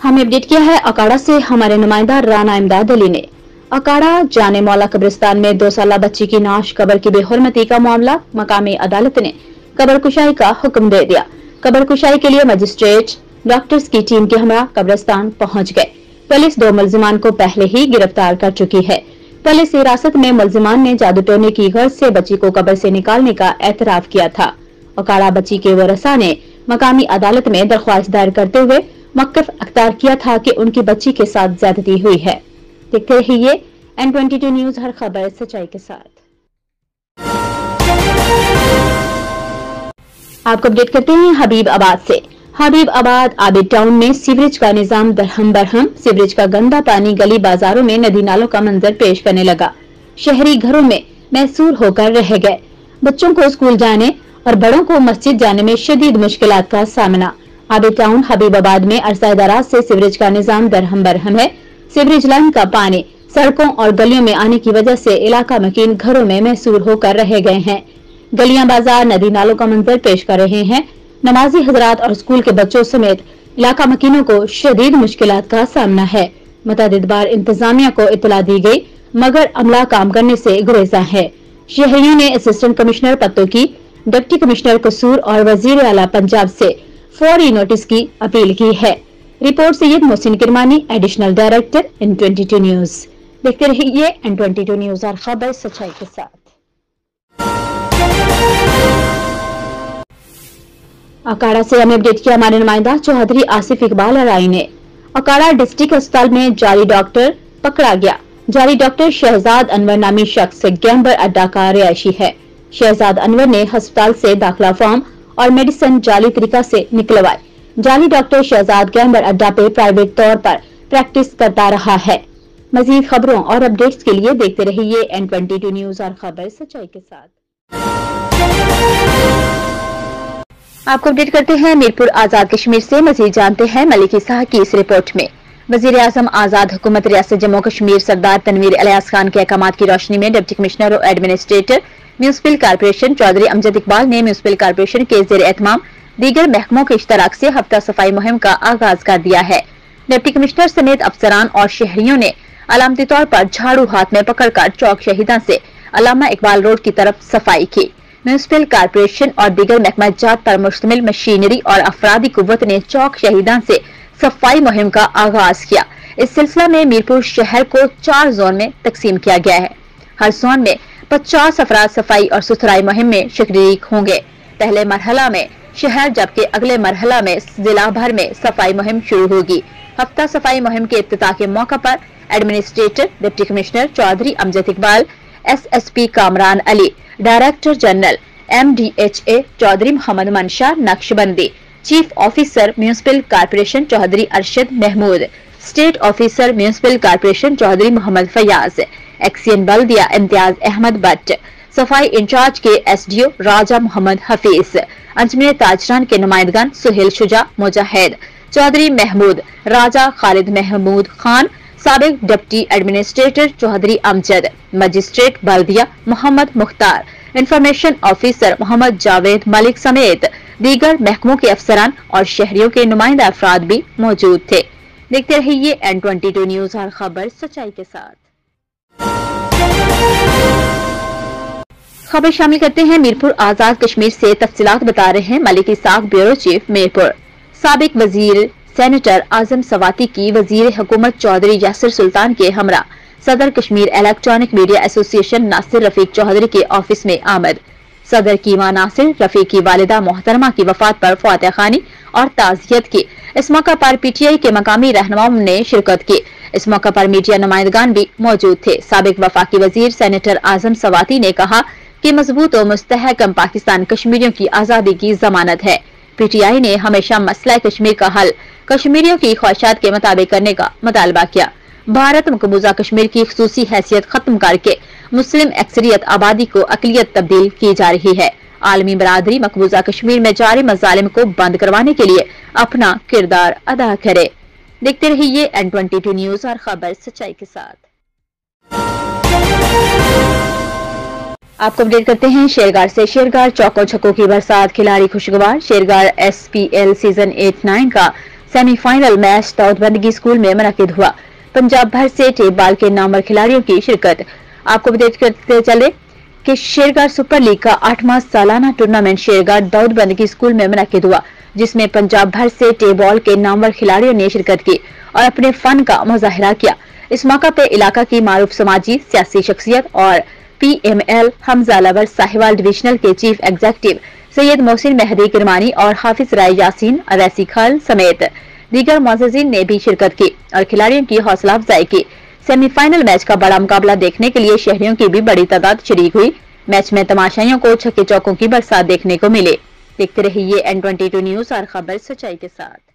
हमें अपडेट किया है अकाड़ा से हमारे नुमाइंदा राना इमदाद अली ने। अकाड़ा जाने मौला कब्रिस्तान में 2 साला बच्ची की नाश कब्र की बेहुरमती का मामला, मकामी अदालत ने कब्र कुशाई का हुक्म दे दिया। कब्र कुशाई के लिए मजिस्ट्रेट डॉक्टर्स की टीम के हमरा कब्रिस्तान पहुंच गए। पुलिस 2 मुलजिमान को पहले ही गिरफ्तार कर चुकी है। पुलिस हिरासत में मुलजिमान ने जादू टोने की गर्ज से बच्ची को कब्र से निकालने का एतराफ किया था। अकाड़ा बच्ची के वरसा ने मकामी अदालत में दरख्वास्त दायर करते हुए मौक़िफ़ अख्तियार किया था कि उनकी बच्ची के साथ ज्यादती हुई है। देखते रहिए N22 न्यूज, हर खबर सच्चाई के साथ। आपको अपडेट करते हैं हबीब आबाद से। हबीब आबाद आबिद टाउन में सीवरेज का निजाम दरहम बरहम। सीवरेज का गंदा पानी गली बाजारों में नदी नालों का मंजर पेश करने लगा। शहरी घरों में महसूर होकर रह गए। बच्चों को स्कूल जाने और बड़ों को मस्जिद जाने में शदीद मुश्किलात का सामना। आबिद टाउन हबीबाबाद में अरसा दराज से सीवरेज का निजाम दरहम बरहम है। सीवरेज लाइन का पानी सड़कों और गलियों में आने की वजह से इलाका मकीन घरों में महसूर होकर रह गए हैं। गलियां बाजार नदी नालों का मंजर पेश कर रहे हैं। नमाजी हजरात और स्कूल के बच्चों समेत इलाका मकीनों को शदीद मुश्किलात का सामना है। मुतअद्दिद बार इंतजामिया को इत्तला दी गई मगर अमला काम करने से गुरेजा है। शहरियों ने assistant commissioner Pattoki, deputy commissioner कसूर और वजीर आला पंजाब से फौरी नोटिस की अपील की है। Report Syed Mohsin Kirmani, additional director N22 news. देखते रहिए N22 न्यूज, हर खबर सच्चाई के साथ। अकाड़ा से हमें अपडेट किया हमारे नुमाइंदा चौधरी आसिफ इकबाल अराई ने। अकाड़ा डिस्ट्रिक्ट अस्पताल में जाली डॉक्टर पकड़ा गया। जाली डॉक्टर शहजाद अनवर नामी शख्स गैम्बर अड्डा का रिहायशी है। शहजाद अनवर ने अस्पताल से दाखिला फॉर्म और मेडिसिन जाली तरीका से निकलवाए। जाली डॉक्टर शहजाद गैम्बर अड्डा पे प्राइवेट तौर पर प्रैक्टिस करता रहा है। मजीद खबरों और अपडेट्स के लिए देखते रहिए N22 न्यूज, और खबर सच्चाई के साथ। आपको अपडेट करते हैं मीरपुर आजाद कश्मीर से। मजीद जानते हैं मलिकी शाह की इस रिपोर्ट में। वजीर आजम आजाद हुकूमत रियासत जम्मू कश्मीर सरदार तनवीर इलियास खान के अहकामात की रोशनी में डिप्टी कमिश्नर और administrator municipal corporation Chaudhry Amjad Iqbal ने म्यूनिसिपल कारपोरेशन के ज़ेर एहतमाम दीगर महकमों के इश्तराक से हफ्ता सफाई मुहिम का आगाज कर दिया है। डिप्टी कमिश्नर समेत अफसरान और शहरियों ने अलामती तौर पर झाड़ू हाथ में पकड़कर चौक शहीदा से अल्लामा इकबाल रोड की तरफ सफाई की। म्यूनिसिपल कारपोरेशन और दीगर महकमा जात पर मुश्तमिल मशीनरी और अफरादी कुव्वत ने चौक शहीदा से सफाई मुहिम का आगाज किया। इस सिलसिला में मीरपुर शहर को 4 जोन में तकसीम किया गया है। हर जोन में 50 अफराद सफाई और सुथराई मुहिम में शरीक होंगे। पहले मरहला में शहर जबकि अगले मरहला में जिला भर में सफाई मुहिम शुरू होगी। हफ्ता सफाई मुहिम के इफ्तिताह के मौका पर administrator deputy commissioner Chaudhry Amjad Iqbal, SSP Kamran Ali, director general MDHA Chaudhry Muhammad Mansha Naqshbandi, chief officer municipal corporation Chaudhry Arshad Mahmood, state officer municipal corporation Chaudhry Muhammad Fayyaz, XEN बल्दिया इम्तियाज अहमद भट्ट, सफाई इंचार्ज के SDO राजा मोहम्मद हफीज, अंजमन ताजरान के नुमाइंदगान सुहेल शुजा मुजाहिद, चौधरी महमूद, राजा खालिद महमूद खान, साबिक deputy administrator Chaudhry Amjad, magistrate बल्दिया मोहम्मद मुख्तार, इंफॉर्मेशन ऑफिसर मोहम्मद जावेद मलिक समेत दीगर महकमों के अफसरान और शहरियों के नुमाइंदा अफराद भी मौजूद थे। देखते रहिए N22 न्यूज, हर खबर सच्चाई के साथ। खबर शामिल करते हैं मीरपुर आजाद कश्मीर से। तफसीलात बता रहे हैं मलिकी साख, ब्यूरो चीफ मीरपुर। साबिक वजीर सेनेटर आजम सवाती की वजीर हुकूमत चौधरी यासिर सुल्तान के हमरा सदर Kashmir electronic media association Nasir Rafiq Chaudhry के ऑफिस में आमद। सदर कीमा नासिर रफीक की वालिदा मोहतरमा की वफात पर फातिहा खानी और ताज़ियत की। इस मौका पर PTI के मकामी रहनुमाओं ने शिरकत की। इस मौका पर मीडिया नुमाइंदगान भी मौजूद थे। साबिक वफाकी वजीर सेनेटर आजम सवाती ने कहा कि मजबूत और मुस्तहकम पाकिस्तान कश्मीरियों की आजादी की जमानत है। PTI ने हमेशा मसला कश्मीर का हल कश्मीरियों की ख्वाहिशात के मुताबिक करने का मुतालबा किया। भारत मकबूजा कश्मीर की खुसूसी हैसियत खत्म करके मुस्लिम अक्सरियत आबादी को अकलियत तब्दील की जा रही है। आलमी बरादरी मकबूजा कश्मीर में जारी मजालिम को बंद करवाने के लिए अपना किरदार अदा करे। देखते रहिए N22 न्यूज, और खबर सच्चाई के साथ। आपको अपडेट करते हैं शेरगार से। शेरगार चौकों छक्कों की बरसात, खिलाड़ी खुशगवार। शेरगार SPL सीजन 8-9 का सेमीफाइनल मैच दाऊदबंदगी स्कूल में मुनक्किद हुआ। पंजाब भर से टेप बॉल के नामवर खिलाड़ियों की शिरकत। आपको अपडेट करते चले कि शेरगढ़ सुपर लीग का 8वां सालाना टूर्नामेंट शेरगढ़ दाऊदबंदगी स्कूल में मुनक्किद हुआ, जिसमें पंजाब भर से टेप बॉल के नामवर खिलाड़ियों ने शिरकत की और अपने फन का मुजाहिरा किया। इस मौका पे इलाका की मारूफ समाजी सियासी शख्सियत और PML Hamza lover Sahiwal divisional के चीफ एग्जीक्यूटिव सैयद मोहसिन मेहदी किरमानी और हाफिज राय यासीन अवैसी खाल समेत दीगर मुअज़्ज़िज़ीन ने भी शिरकत की और खिलाड़ियों की हौसला अफजाई की। सेमीफाइनल मैच का बड़ा मुकाबला देखने के लिए शहरियों की भी बड़ी तादाद शरीक हुई। मैच में तमाशाइयों को छक्के चौकों की बरसात देखने को मिले। देखते रहिए N22 न्यूज और खबर सच्चाई के साथ।